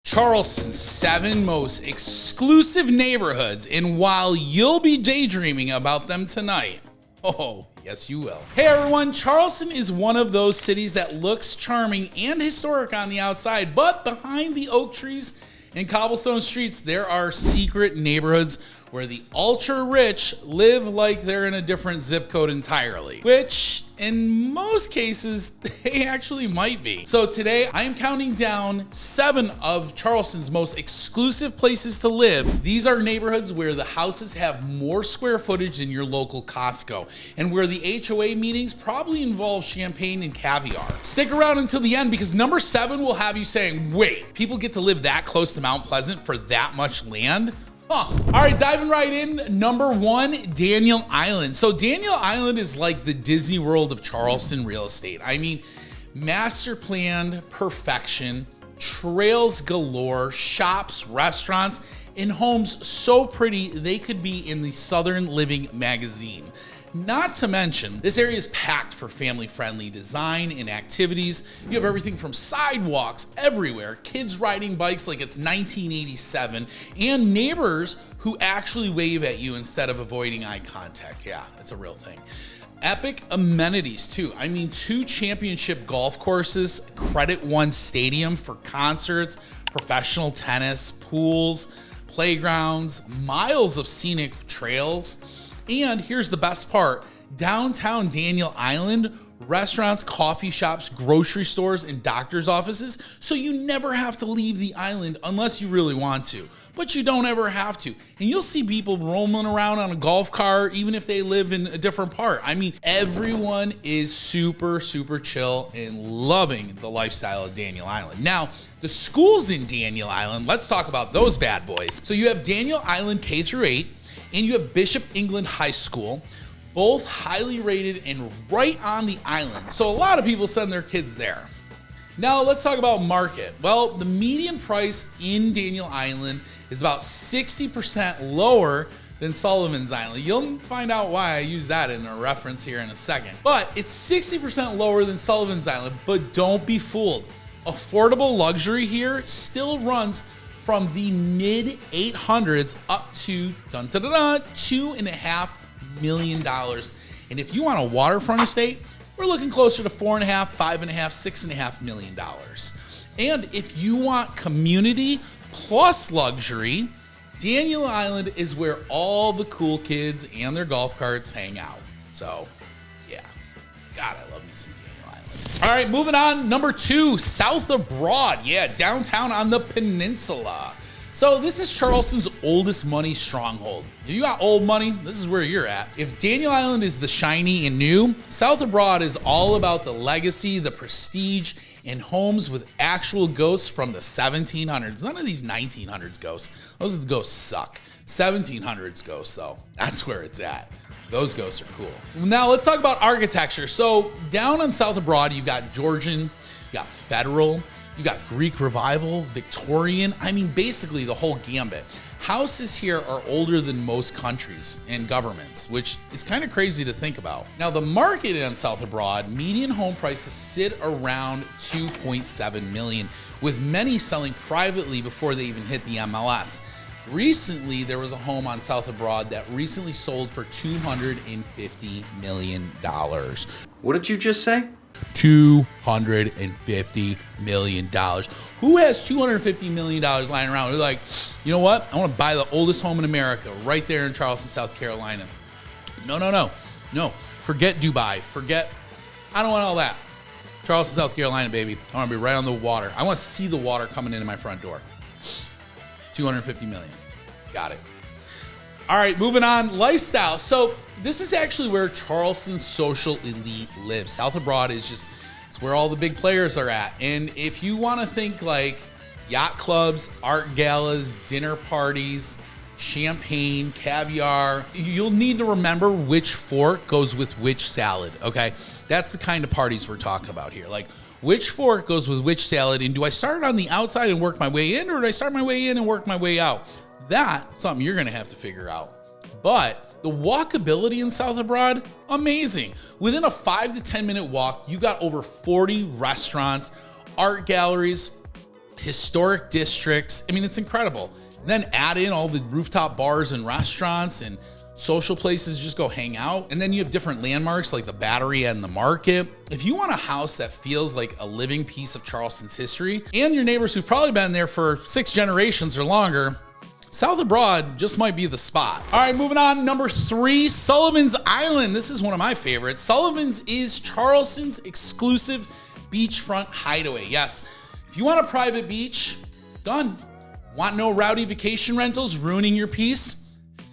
Charleston's 7 most exclusive neighborhoods, and while you'll be daydreaming about them tonight, oh, yes you will. Hey everyone, Charleston is one of those cities that looks charming and historic on the outside, but behind the oak trees and cobblestone streets, there are secret neighborhoods where the ultra rich live like they're in a different zip code entirely, which in most cases, they actually might be. So today I am counting down 7 of Charleston's most exclusive places to live. These are neighborhoods where the houses have more square footage than your local Costco, and where the HOA meetings probably involve champagne and caviar. Stick around until the end, because number 7 will have you saying, wait, people get to live that close to Mount Pleasant for that much land? Huh. All right, diving right in. Number 1, Daniel Island. So Daniel Island is like the Disney World of Charleston real estate. I mean, master planned perfection, trails galore, shops, restaurants, and homes so pretty they could be in the Southern Living magazine. Not to mention, this area is packed for family-friendly design and activities. You have everything from sidewalks everywhere, kids riding bikes like it's 1987, and neighbors who actually wave at you instead of avoiding eye contact. Yeah, it's a real thing. Epic amenities too. I mean, 2 championship golf courses, Credit One Stadium for concerts, professional tennis, pools, playgrounds, miles of scenic trails. And here's the best part, downtown Daniel Island, restaurants, coffee shops, grocery stores, and doctor's offices, so you never have to leave the island unless you really want to, but you don't ever have to. And you'll see people roaming around on a golf cart, even if they live in a different part. I mean, everyone is super, super chill and loving the lifestyle of Daniel Island. Now, the schools in Daniel Island, let's talk about those bad boys. So you have Daniel Island K through 8, and you have Bishop England High School, both highly rated and right on the island. So a lot of people send their kids there. Now let's talk about market. Well, the median price in Daniel Island is about 60% lower than Sullivan's Island. You'll find out why I use that in a reference here in a second. But it's 60% lower than Sullivan's Island, but don't be fooled. Affordable luxury here still runs from the mid 800s up to $2.5 million. And if you want a waterfront estate, we're looking closer to $4.5, $5.5, $6.5 million. And if you want community plus luxury, Daniel Island is where all the cool kids and their golf carts hang out. So yeah, God, I love me some Daniel Island. All right, moving on. Number 2, South of Broad. Yeah, downtown on the peninsula. So this is Charleston's oldest money stronghold. If you got old money, this is where you're at. If Daniel Island is the shiny and new, South of Broad is all about the legacy, the prestige, and homes with actual ghosts from the 1700s. None of these 1900s ghosts. Those ghosts suck. 1700s ghosts though, that's where it's at. Those ghosts are cool. Now let's talk about architecture. So down on South of Broad, you've got Georgian, you got Federal, you got Greek Revival, Victorian. I mean, basically the whole gambit. Houses here are older than most countries and governments, which is kind of crazy to think about. Now, the market on South of Broad, median home prices sit around $2.7 million, with many selling privately before they even hit the MLS. Recently, there was a home on South of Broad that recently sold for $250 million. What did you just say? $250 million. Who has $250 million lying around? They're like, you know what? I want to buy the oldest home in America right there in Charleston, South Carolina. No. Forget Dubai. I don't want all that. Charleston, South Carolina, baby. I want to be right on the water. I want to see the water coming into my front door. $250 million. Got it. All right, moving on. Lifestyle. So this is actually where Charleston's social elite lives. South of Broad is it's where all the big players are at. And if you want to think like yacht clubs, art galas, dinner parties, champagne, caviar, you'll need to remember which fork goes with which salad, okay? That's the kind of parties we're talking about here. Like, which fork goes with which salad, and do I start on the outside and work my way in, or do I start my way in and work my way out? That's something you're gonna have to figure out. But the walkability in South of Broad, amazing. Within a 5 to 10 minute walk, you got over 40 restaurants, art galleries, historic districts. I mean, it's incredible. And then add in all the rooftop bars and restaurants and social places to just go hang out. And then you have different landmarks like the Battery and the Market. If you want a house that feels like a living piece of Charleston's history and your neighbors who've probably been there for 6 generations or longer, South of Broad just might be the spot. All right, moving on. Number 3, Sullivan's Island. This is one of my favorites. Sullivan's is Charleston's exclusive beachfront hideaway. Yes, if you want a private beach, done. Want no rowdy vacation rentals ruining your peace?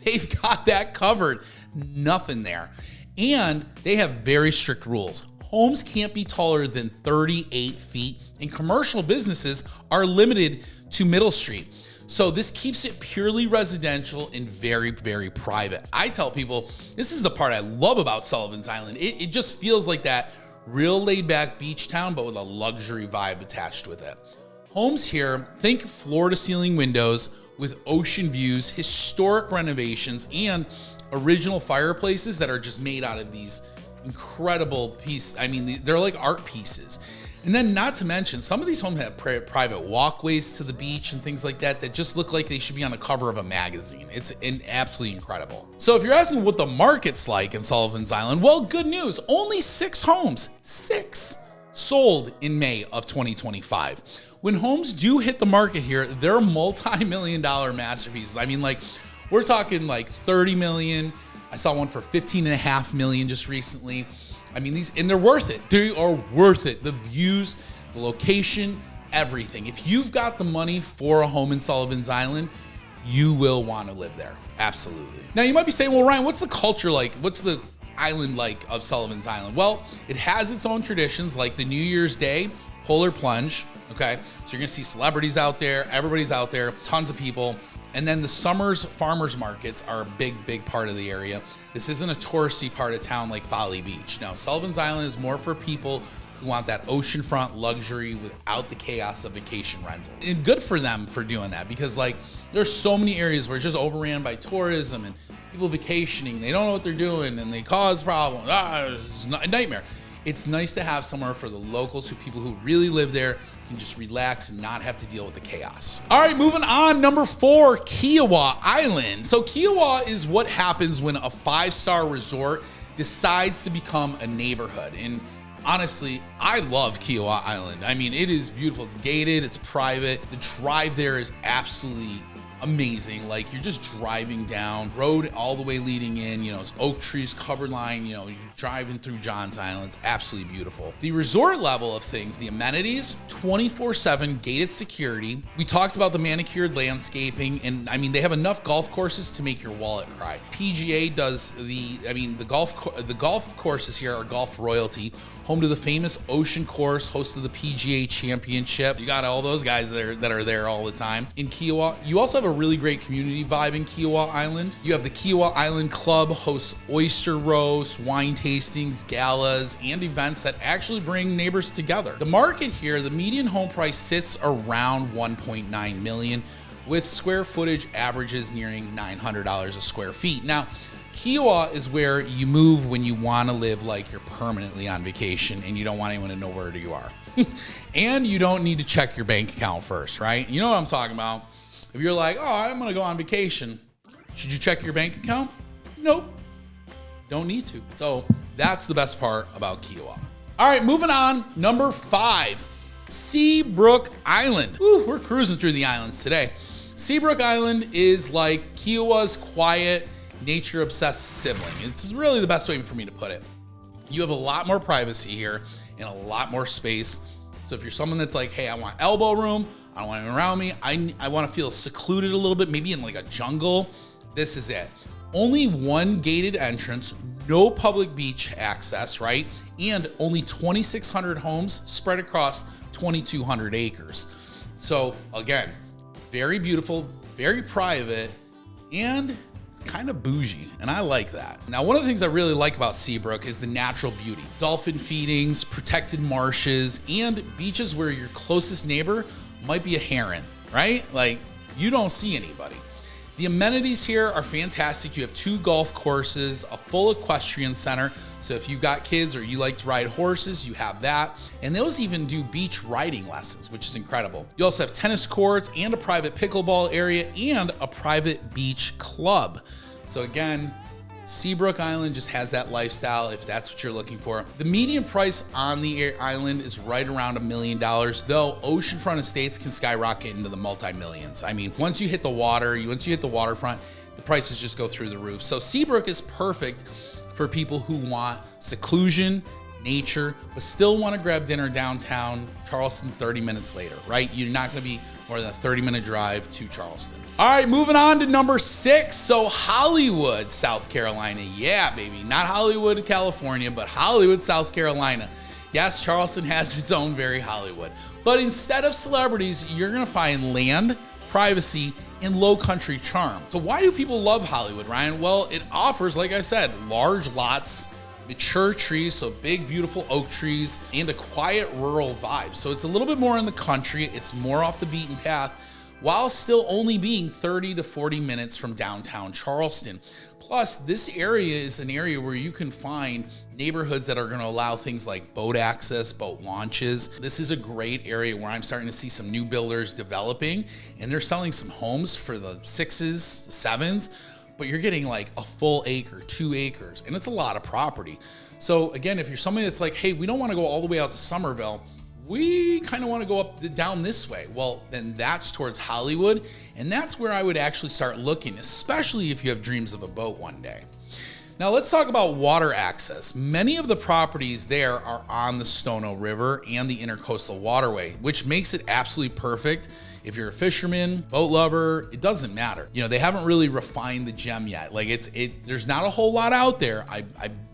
They've got that covered. Nothing there. And they have very strict rules. Homes can't be taller than 38 feet, and commercial businesses are limited to Middle Street. So this keeps it purely residential and very, very private. I tell people, this is the part I love about Sullivan's Island. It just feels like that real laid back beach town, but with a luxury vibe attached with it. Homes here, think floor to ceiling windows with ocean views, historic renovations, and original fireplaces that are just made out of these incredible pieces. I mean, they're like art pieces. And then not to mention, some of these homes have private walkways to the beach and things like that that just look like they should be on the cover of a magazine. It's absolutely incredible. So if you're asking what the market's like in Sullivan's Island, well, good news. Only 6 homes, 6, sold in May of 2025. When homes do hit the market here, they're multi-million-dollar masterpieces. I mean, like, we're talking like 30 million. I saw one for 15.5 million just recently. I mean, and they're worth it. They are worth it. The views, the location, everything. If you've got the money for a home in Sullivan's Island, you will want to live there. Absolutely. Now, you might be saying, well, Ryan, what's the culture like? What's the island like of Sullivan's Island? Well, it has its own traditions, like the New Year's Day polar plunge. Okay, so you're gonna see celebrities out there, everybody's out there, tons of people. And then the summer's farmers markets are a big part of the area. This isn't a touristy part of town like Folly Beach. No, Sullivan's Island is more for people who want that oceanfront luxury without the chaos of vacation rental. And good for them for doing that, because like there's so many areas where it's just overran by tourism and people vacationing. They don't know what they're doing and they cause problems. It's a nightmare. It's nice to have somewhere for the locals, who people who really live there can just relax and not have to deal with the chaos. All right, moving on. Number 4, Kiowa Island. So Kiowa is what happens when a 5-star resort decides to become a neighborhood. And honestly, I love Kiowa Island. I mean, it is beautiful. It's gated, it's private. The drive there is absolutely amazing. Like, you're just driving down road all the way leading in, it's oak trees, covered line, you're driving through Johns Island. It's absolutely beautiful. The resort level of things, the amenities, 24/7 gated security. We talked about the manicured landscaping, and I mean, they have enough golf courses to make your wallet cry. PGA does the golf courses here are golf royalty, home to the famous Ocean Course, host of the PGA Championship. You got all those guys that are there all the time. In Kiowa, you also have a really great community vibe in Kiowa Island. You have the Kiowa Island Club, hosts oyster roasts, wine tastings, galas, and events that actually bring neighbors together. The market here, the median home price sits around $1.9 million, with square footage averages nearing $900 a square feet. Now, Kiowa is where you move when you want to live like you're permanently on vacation and you don't want anyone to know where you are. And you don't need to check your bank account first, right? You know what I'm talking about. If you're like, oh, I'm going to go on vacation, should you check your bank account? Nope. Don't need to. So that's the best part about Kiowa. All right, moving on. Number 5, Seabrook Island. Woo, we're cruising through the islands today. Seabrook Island is like Kiowa's quiet, nature-obsessed sibling. It's really the best way for me to put it. You have a lot more privacy here and a lot more space. So if you're someone that's like, hey, I want elbow room, I don't want anyone around me, I want to feel secluded a little bit, maybe in like a jungle, this is it. Only one gated entrance, no public beach access, right? And only 2,600 homes spread across 2,200 acres. So again, very beautiful, very private, and kind of bougie, and I like that. Now, one of the things I really like about Seabrook is the natural beauty. Dolphin feedings, protected marshes, and beaches where your closest neighbor might be a heron, right? Like, you don't see anybody. The amenities here are fantastic. You have 2 golf courses, a full equestrian center. So if you've got kids or you like to ride horses, you have that. And those even do beach riding lessons, which is incredible. You also have tennis courts and a private pickleball area and a private beach club. So again, Seabrook Island just has that lifestyle if that's what you're looking for. The median price on the island is right around $1 million, though oceanfront estates can skyrocket into the multi-millions. I mean, once you hit the water, once you hit the waterfront, the prices just go through the roof. So Seabrook is perfect for people who want seclusion, nature, but still want to grab dinner downtown Charleston 30 minutes later, right? You're not going to be more than a 30-minute drive to Charleston. All right, moving on to number 6. So Hollywood, South Carolina. Yeah, baby. Not Hollywood, California, but Hollywood, South Carolina. Yes, Charleston has its own very Hollywood. But instead of celebrities, you're going to find land, privacy, and low country charm. So why do people love Hollywood, Ryan? Well, it offers, like I said, large lots, mature trees, so big, beautiful oak trees, and a quiet rural vibe. So it's a little bit more in the country. It's more off the beaten path, while still only being 30 to 40 minutes from downtown Charleston. Plus, this area is an area where you can find neighborhoods that are going to allow things like boat access, boat launches. This is a great area where I'm starting to see some new builders developing, and they're selling some homes for the 6s, 7s, but you're getting like a full acre, 2 acres, and it's a lot of property. So again, if you're somebody that's like, hey, we don't want to go all the way out to Somerville, we kind of want to go down this way. Well, then that's towards Hollywood, and that's where I would actually start looking, especially if you have dreams of a boat one day. Now let's talk about water access. Many of the properties there are on the Stono River and the Intercoastal Waterway, which makes it absolutely perfect. If you're a fisherman, boat lover, it doesn't matter. You know, they haven't really refined the gem yet. Like there's not a whole lot out there. I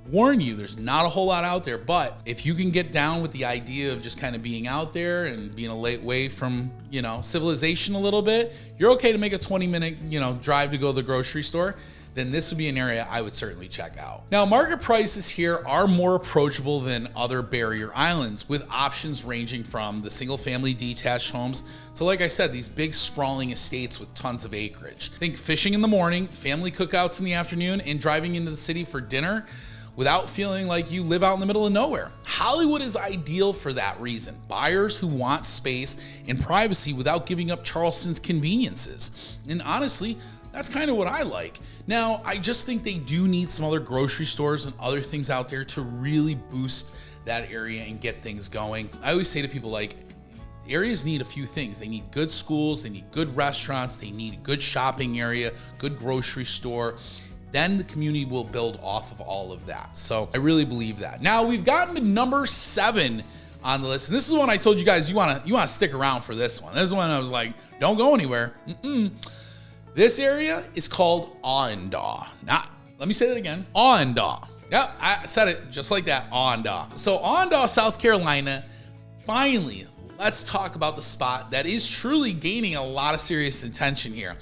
warn you, there's not a whole lot out there, but if you can get down with the idea of just kind of being out there and being a late way from, civilization a little bit, you're okay to make a 20-minute, drive to go to the grocery store, then this would be an area I would certainly check out. Now, market prices here are more approachable than other barrier islands, with options ranging from the single-family detached homes to, like I said, these big sprawling estates with tons of acreage. Think fishing in the morning, family cookouts in the afternoon, and driving into the city for dinner without feeling like you live out in the middle of nowhere. Hollywood is ideal for that reason. Buyers who want space and privacy without giving up Charleston's conveniences. And honestly, that's kind of what I like. Now, I just think they do need some other grocery stores and other things out there to really boost that area and get things going. I always say to people, like, areas need a few things. They need good schools, they need good restaurants, they need a good shopping area, good grocery store. Then the community will build off of all of that. So I really believe that. Now we've gotten to number 7 on the list. And this is one I told you guys you wanna stick around for this one. This is one I was like, don't go anywhere. This area is called Awendaw. Let me say that again. Awendaw. Yep, I said it just like that, Awendaw. So Awendaw, South Carolina, finally, let's talk about the spot that is truly gaining a lot of serious attention here.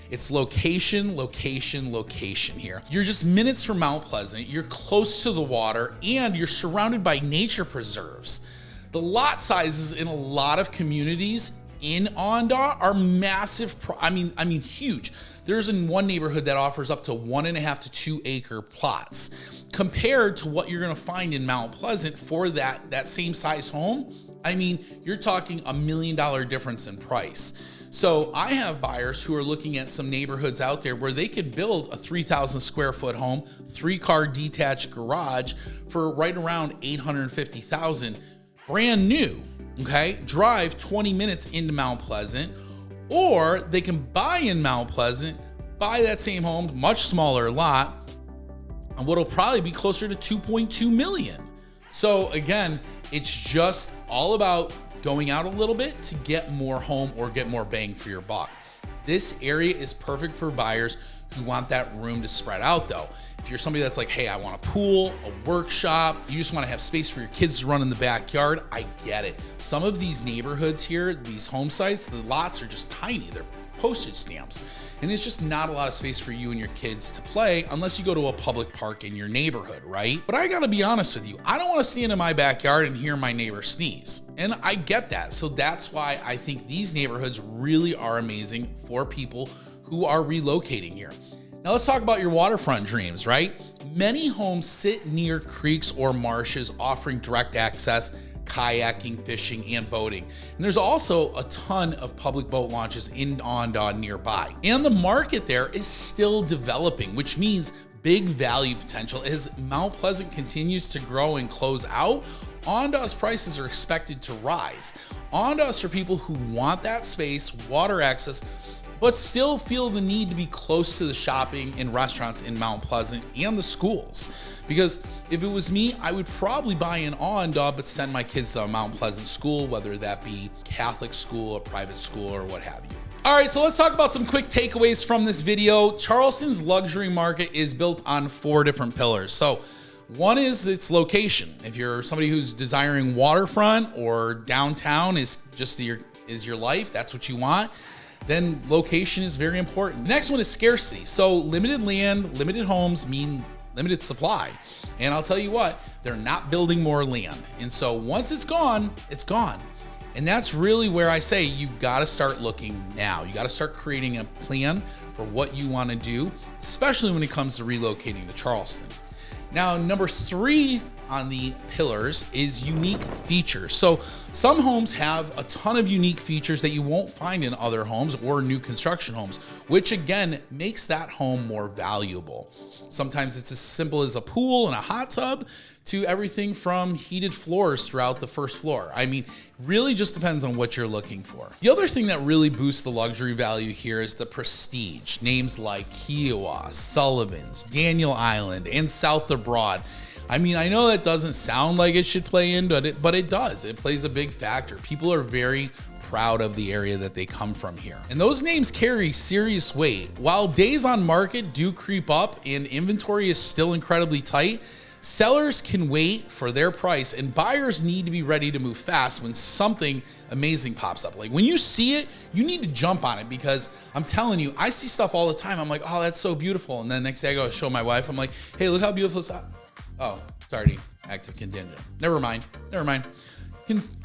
It's location, location, location here. You're just minutes from Mount Pleasant, you're close to the water, and you're surrounded by nature preserves. The lot sizes in a lot of communities in Awendaw are massive, I mean huge. There's in one neighborhood that offers up to 1.5 to 2 acre plots. Compared to what you're gonna find in Mount Pleasant for that same size home, I mean, you're talking $1 million difference in price. So I have buyers who are looking at some neighborhoods out there where they could build a 3,000 square foot home, 3-car detached garage for right around $850,000, brand new, okay? Drive 20 minutes into Mount Pleasant, or they can buy in Mount Pleasant, buy that same home, much smaller lot, and what'll probably be closer to 2.2 million. So again, it's just all about going out a little bit to get more home or get more bang for your buck. This area is perfect for buyers who want that room to spread out though. If you're somebody that's like, hey, I want a pool, a workshop, you just want to have space for your kids to run in the backyard, I get it. Some of these neighborhoods here, these home sites, the lots are just tiny. They're postage stamps. And it's just not a lot of space for you and your kids to play unless you go to a public park in your neighborhood, right? But I gotta be honest with you, I don't wanna stand in my backyard and hear my neighbor sneeze. And I get that. So that's why I think these neighborhoods really are amazing for people who are relocating here. Now let's talk about your waterfront dreams, right? Many homes sit near creeks or marshes, offering direct access, kayaking, fishing, and boating. And there's also a ton of public boat launches in Onondaga nearby. And the market there is still developing, which means big value potential. As Mount Pleasant continues to grow and close out, Onondaga's prices are expected to rise. Onondaga's for people who want that space, water access, but still feel the need to be close to the shopping and restaurants in Mount Pleasant and the schools. Because if it was me, I would probably buy an Onondaga but send my kids to a Mount Pleasant school, whether that be Catholic school, a private school, or what have you. All right, so let's talk about some quick takeaways from this video. Charleston's luxury market is built on 4 different pillars. So one is its location. If you're somebody who's desiring waterfront or downtown is your life, that's what you want, then location is very important. The next one is scarcity. So limited land, limited homes mean limited supply. And I'll tell you what, they're not building more land. And so once it's gone, it's gone. And that's really where I say you gotta start looking now. You gotta start creating a plan for what you wanna do, especially when it comes to relocating to Charleston. Now, number 3 on the pillars is unique features. So some homes have a ton of unique features that you won't find in other homes or new construction homes, which again makes that home more valuable. Sometimes it's as simple as a pool and a hot tub to everything from heated floors throughout the first floor. I mean, really just depends on what you're looking for. The other thing that really boosts the luxury value here is the prestige. Names like Kiowa, Sullivan's, Daniel Island, and South of Broad. I mean, I know that doesn't sound like it should play into it, but it does. It plays a big factor. People are very proud of the area that they come from here. And those names carry serious weight. While days on market do creep up and inventory is still incredibly tight, sellers can wait for their price and buyers need to be ready to move fast when something amazing pops up. Like when you see it, you need to jump on it, because I'm telling you, I see stuff all the time. I'm like, oh, that's so beautiful. And then next day I go show my wife. I'm like, hey, look how beautiful this is. Oh, it's already active contingent. Never mind.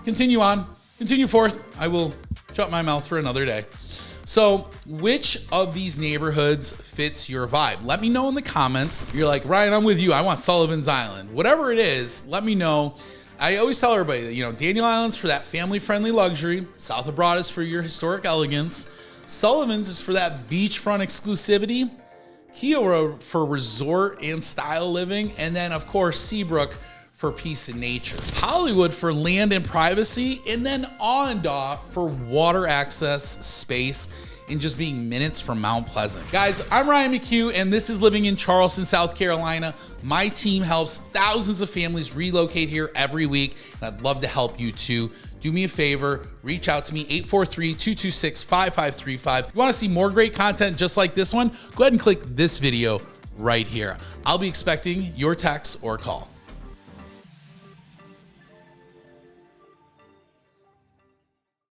Continue on. Continue forth. I will shut my mouth for another day. So which of these neighborhoods fits your vibe? Let me know in the comments. You're like, Ryan, I'm with you. I want Sullivan's Island. Whatever it is, let me know. I always tell everybody that, Daniel Island's for that family-friendly luxury. South of Broad is for your historic elegance. Sullivan's is for that beachfront exclusivity. Kiowa for resort and style living. And then, of course, Seabrook for peace and nature. Hollywood for land and privacy. And then Onondaga for water access, space, and just being minutes from Mount Pleasant. Guys, I'm Ryan McHugh, and this is Living in Charleston, South Carolina. My team helps thousands of families relocate here every week, and I'd love to help you too. Do me a favor, reach out to me, 843-226-5535. If you wanna see more great content just like this one, go ahead and click this video right here. I'll be expecting your text or call.